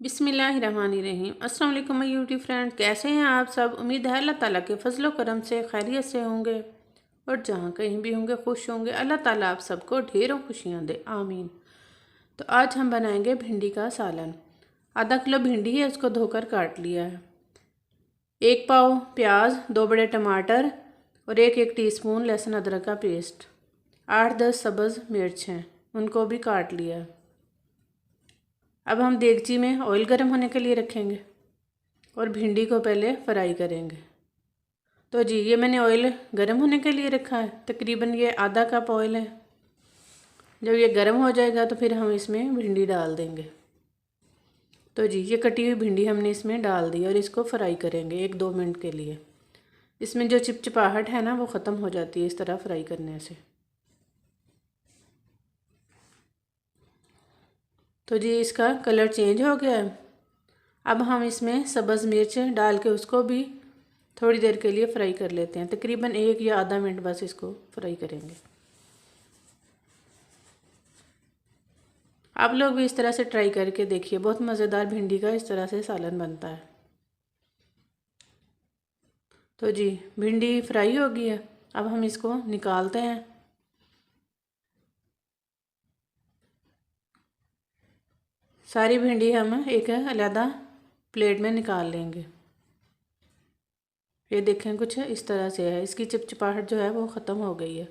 बिस्मिल्लाहिर्रहमानिर्रहीम। अस्सलाम वालेकुम माय यूट्यूब फ्रेंड, कैसे हैं आप सब। उम्मीद है अल्लाह ताला के फजलो करम से खैरियत से होंगे और जहाँ कहीं भी होंगे खुश होंगे। अल्लाह ताला आप सबको ढेरों खुशियाँ दे, आमीन। तो आज हम बनाएंगे भिंडी का सालन। आधा किलो भिंडी है, उसको धोकर काट लिया है। 1 पाव प्याज, 2 बड़े टमाटर और एक टीस्पून लहसुन अदरक का पेस्ट। 8-10 सब्ज़ मिर्च हैं, उनको भी काट लिया है। अब हम देगची में ऑयल गर्म होने के लिए रखेंगे और भिंडी को पहले फ्राई करेंगे। तो जी ये मैंने ऑयल गर्म होने के लिए रखा है, तकरीबन ये आधा कप ऑयल है। जब ये गर्म हो जाएगा तो फिर हम इसमें भिंडी डाल देंगे। तो जी ये कटी हुई भिंडी हमने इसमें डाल दी और इसको फ्राई करेंगे 1-2 मिनट के लिए। इसमें जो चिपचिपाहट है ना वो ख़त्म हो जाती है इस तरह फ्राई करने से। तो जी इसका कलर चेंज हो गया है। अब हम इसमें सब्ज़ मिर्च डाल के उसको भी थोड़ी देर के लिए फ्राई कर लेते हैं। तकरीबन 1 या आधा मिनट बस इसको फ्राई करेंगे। आप लोग भी इस तरह से ट्राई करके देखिए, बहुत मज़ेदार भिंडी का इस तरह से सालन बनता है। तो जी भिंडी फ्राई हो गई है, अब हम इसको निकालते हैं। सारी भिंडी हम एक अलग प्लेट में निकाल लेंगे। ये देखें कुछ इस तरह से है, इसकी चिपचिपाहट जो है वो ख़त्म हो गई है।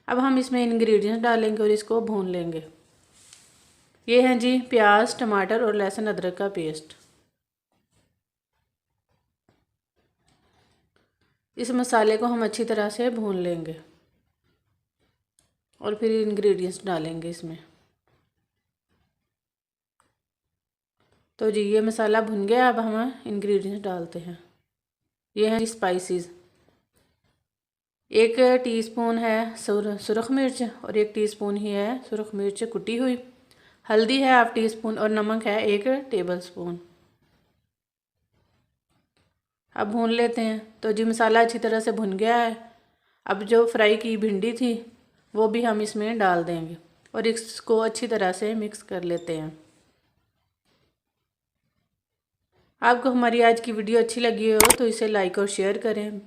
अब हम इसमें इंग्रेडिएंट्स डालेंगे और इसको भून लेंगे। ये हैं जी प्याज, टमाटर और लहसुन अदरक का पेस्ट। इस मसाले को हम अच्छी तरह से भून लेंगे और फिर इंग्रेडिएंट्स डालेंगे इसमें। तो जी ये मसाला भुन गया, अब हम इंग्रेडिएंट्स डालते हैं। ये हैं स्पाइसेस। 1 टीस्पून है सुरख मिर्च और 1 टीस्पून ही है सुरख मिर्च कुटी हुई। हल्दी है 1/2 टीस्पून और नमक है 1 टेबलस्पून। अब भून लेते हैं। तो जी मसाला अच्छी तरह से भुन गया है। अब जो फ्राई की भिंडी थी वो भी हम इसमें डाल देंगे और इसको अच्छी तरह से मिक्स कर लेते हैं। आपको हमारी आज की वीडियो अच्छी लगी हो तो इसे लाइक और शेयर करें।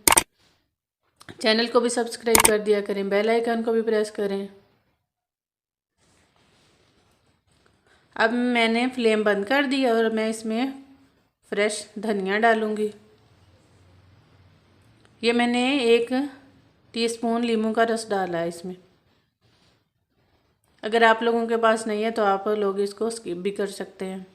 चैनल को भी सब्सक्राइब कर दिया करें, बेल आइकन को भी प्रेस करें। अब मैंने फ्लेम बंद कर दी और मैं इसमें फ्रेश धनिया डालूँगी। ये मैंने 1 टीस्पून नींबू का रस डाला है इसमें। अगर आप लोगों के पास नहीं है तो आप लोग इसको स्किप भी कर सकते हैं।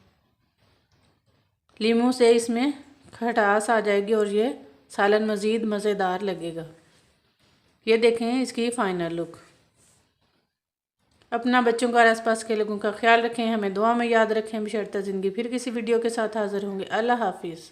नींबू से इसमें खटास आ जाएगी और ये सालन मज़ीद मज़ेदार लगेगा। ये देखें इसकी फ़ाइनल लुक। अपना, बच्चों का और आसपास के लोगों का ख्याल रखें। हमें दुआ में याद रखें। बशर्ते ज़िंदगी फिर किसी वीडियो के साथ हाज़िर होंगे। अल्लाह हाफिज़।